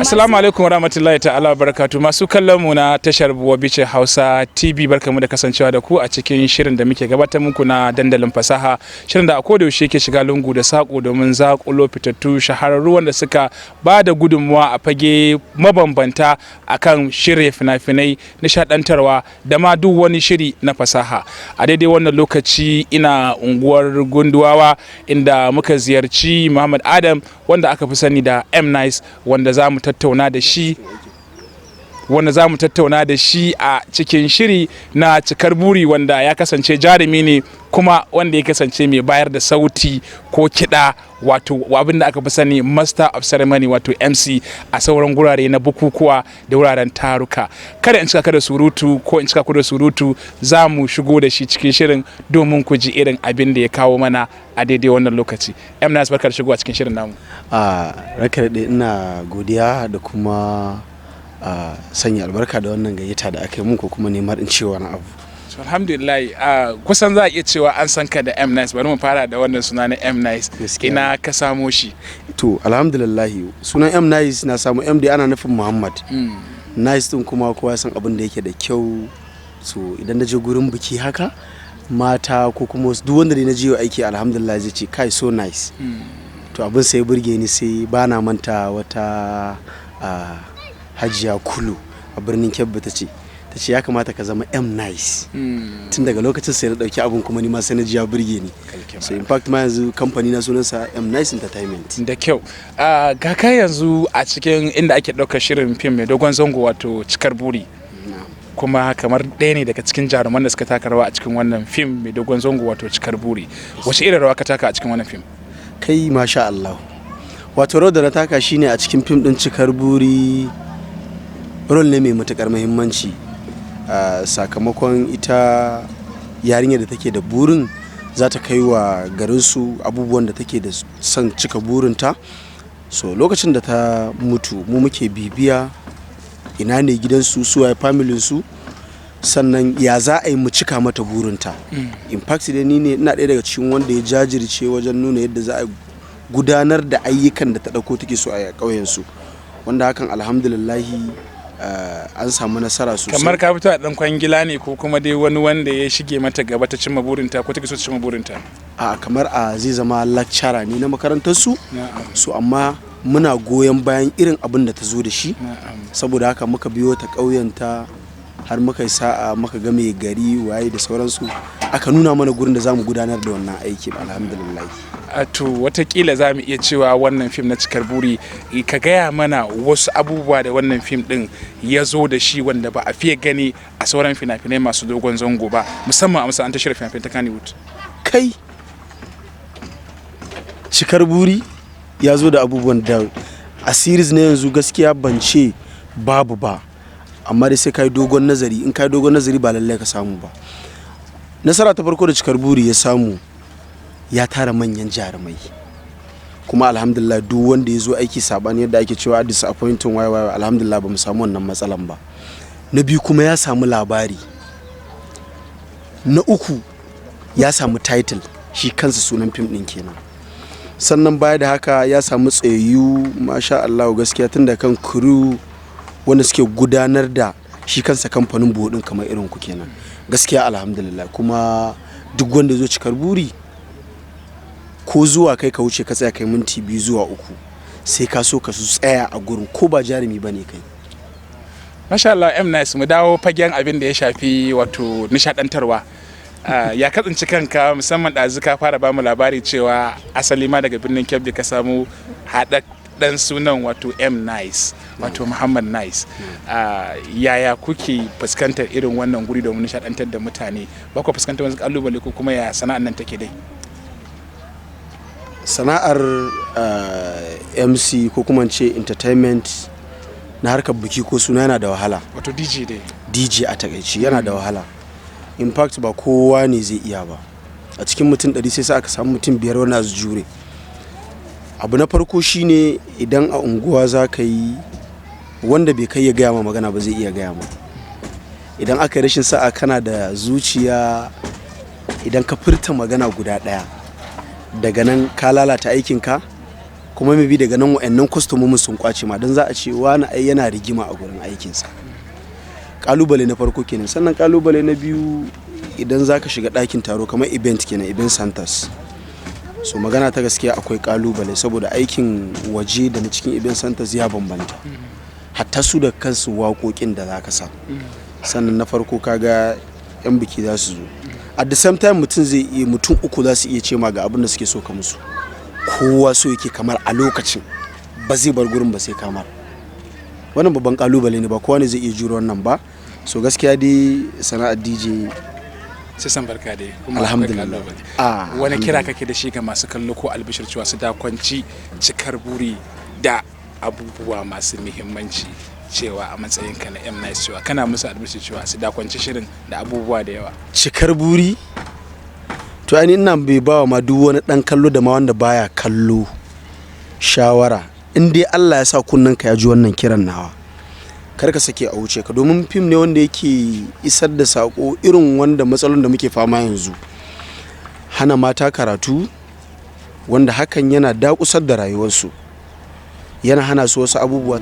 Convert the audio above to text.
Assalamu alaikum warahmatullahi ta'ala barakatu masu kallon mu na tashar BBH Hausa TV, barkamu da kasancewa da ku a cikin shirin da muke gabatar muku na dandalin fasaha, shirin da a koda yaushe yake shiga lungu da sako domin zakulo fitattu shahararru wanda suka ba da gudunmuwa a fage mabambanta akan shirye fina-finai, nishadantarwa da ma duk wani shiri na fasaha. A daidai wannan lokaci ina unguwar Gunduwawa inda muka ziyarci Muhammad Adam wanda aka fi sani da M Nice, wanda za mu tattauna da shi a cikin shiri na cikar buri, wanda ya kasance jarumi ne kuma wanda ya kasance mai bayar da sauti ko kiɗa, wato abin da aka fi sani master of ceremony wato MC a sauran gurare na bukukuwa da wuraren taruka. Kada in cika da surutu ko in cika ku da surutu, za mu shigo da shi cikin shirin domin ku ji irin abin da ya kawo mana a daidai wannan lokaci. M Nice, barka da shigo a cikin shirin namu. Raka da ina godiya da kuma sanya albarka da wannan gayyata da aka yi mun, ko kuma neman in cewa na abu. Alhamdulillah, kusan za a iya cewa an san ka da M Nice. Bari mu fara da wannan suna na M Nice. Ina ka samo shi? To alhamdulillah, sunan M Nice na samu M dai ana nufin Muhammad. Nice din kuma kowa san abin da yake da kyau. So idan na je gurin biki haka, mata ko kuma duk wanda dai na je aiki, alhamdulillah zai ce kai so nice. To abin sai burge ni, sai bana manta wata Hajiya Kulu a birnin Kebbi ta ce ya kamata ka zama M Nice. Tun daga lokacin sai na dauki abun, kuma ni ma sai na ji ya burge ni. So in fact ma yanzu kamfani na sunansa M Nice Entertainment. Da kyau. Ga kai yanzu a cikin inda ake ɗaukar shirin fim mai dogon zango wato cikar buri, kuma kamar ɗaya ne daga cikin jaruman da suka taka rawa a cikin wannan fim mai dogon zango wato cikar buri. Wace irin rawa ka taka a cikin wannan fim? Kai masha Allah, wato rawar da na taka shine a cikin fim din cikar buri, rol ne mai matukar muhimmanci. Sakamakon ita yarinya da take da burin za ta kai wa garinsu abubuwan da take da son cika burinta. So lokacin da ta mutu, mu muke bibiya ina ne gidansu, su waye familin su, sannan ya za a yi mu cika mata burinta. In fact dai ni ne ina ɗaya daga cikin wanda ya jajirce wajen nuna yadda za a gudanar da ayyukan da ta ɗauko take so a ƙauyensu, wanda hakan alhamdulillahi an samu nasara sosai. Kamar ka fito a dan kwangila ne, ko kuma dai wani wanda ya shige mata gaba ta cimma burinta, ko take so ta cimma burinta? Kamar zai zama lecturer ne na makarantar su. So amma muna goyon bayan irin abin da ta zo da shi. Saboda haka muka biyo ta ƙauyenta har muka yi sa'a, muka ga mai gari waye da sauransu, aka nuna mana gurin da zamu gudanar da wannan aiki, alhamdulillah. To watakila za mu iya cewa wannan fim na cikar buri, ka gaya mana wasu abubuwa da wannan fim din ya zo da shi wanda ba a fiye gani a sauran fina-finai masu dogon zango ba, musamman a masana'antar shirya fina-finai ta Kannywood. Kai, cikar buri ya zo da abubuwan da a series na yanzu gaskiya ban ce babu ba, amma dai sai kai dogon nazari. In kai dogon nazari ba lallai ka samu ba. Nasara ta farko da cikar buri ya samu, ya tara manyan jarumai, kuma alhamdulillah duk wanda ya zo aiki sabani yadda ake cewa disappointing why alhamdulillah ba mu samu wannan matsalan ba. Na biyu kuma ya samu labari. Na uku ya samu title, shi kansa sunan fim din kenan. Sannan baya da haka ya samu tsayayyu, masha Allah gaskiya, tun da kan crew wanda suke gudanar da shi kansa kamfanin bodin kamar irin ku kenan. Gaskiya alhamdulillah, kuma duk wanda ya zo cikar buri, ko zuwa kai ka wuce ka tsaya kai minti 2 zuwa 3, sai ka so ka su tsaya a gurin, ko ba jarumi bane kai. Masha Allah, M Nice, mu dawo fagen abin da ya shafi wato nishadantarwa. Ya katsinci kanka, musamman ɗazu ka fara bamu labari cewa asali ma daga birnin Kebbi ka samu haɗaɗɗen sunan wato M Nice, wato Muhammad Nice. Yaya kuke fuskantar irin wannan guri domin nishadantar da mutane? Ba ku fuskantar wani kalubale, ko kuma ya sana'an nan take dai? Sana'ar MC ko kuma ce entertainment na harkar biki ko suna yana da wahala. Wato DJ dai? DJ a takaici yana da wahala. In fact ba kowa ne zai iya ba. A cikin mutum 100 sai aka samu mutum 5 wanda su jure. Abu na farko shine idan a unguwa za ka yi, wanda bai kai ya gaya ma magana ba zai iya gaya ma. Idan aka yi rashin sa'a kana da zuciya, idan ka furta magana guda ɗaya, daga nan ka lalata aikinka, kuma maybe daga nan wa'annan kwastomomin sun kwace ma don za a ce wani ai yana rigima a gurin aikinsa. Kalubale na farko kenan. Sannan kalubale na biyu, idan za ka shiga ɗakin taro kamar event kenan, event centers, so magana ta gaskiya akwai kalubale saboda aikin waje da na cikin event centers ya bambanta, hatta su da kansu waƙoƙin da za ka sa. Sannan na farko kaga 'yan biki za su zo, at the same time mutum uku za su iya ce ma ga abin da suke so ka musu, kowa so yake kamar a lokacin ba zai bar gurin ba sai kamar. Wannan babban kalubale ne, ba kowa ne zai iya jure wannan ba. So gaskiya dai sana'ar DJ sai san barka dai kuma alhamdulillah. Wani kira kake da shi ga masu kallo ko albishir cewa su dakwanci cikar buri da abubuwa masu muhimmanci, cewa a matsayin ka na M Nice cewa kana musu albishir cewa su dakwanci shirin da abubuwa da yawa? Cikar buri to ai ina bai bawa ma duk wani dan kallo da ma wanda baya kallo shawara, in dai Allah ya sa kunnanka ya ji wannan kiran nawa, kar ka sake a wuce ka, domin fim ne wanda yake isar da sako irin wanda matsalolin da muke fama yanzu, hana mata karatu, wanda hakan yana dakusar da rayuwarsu, yana hana su wasu abubuwa.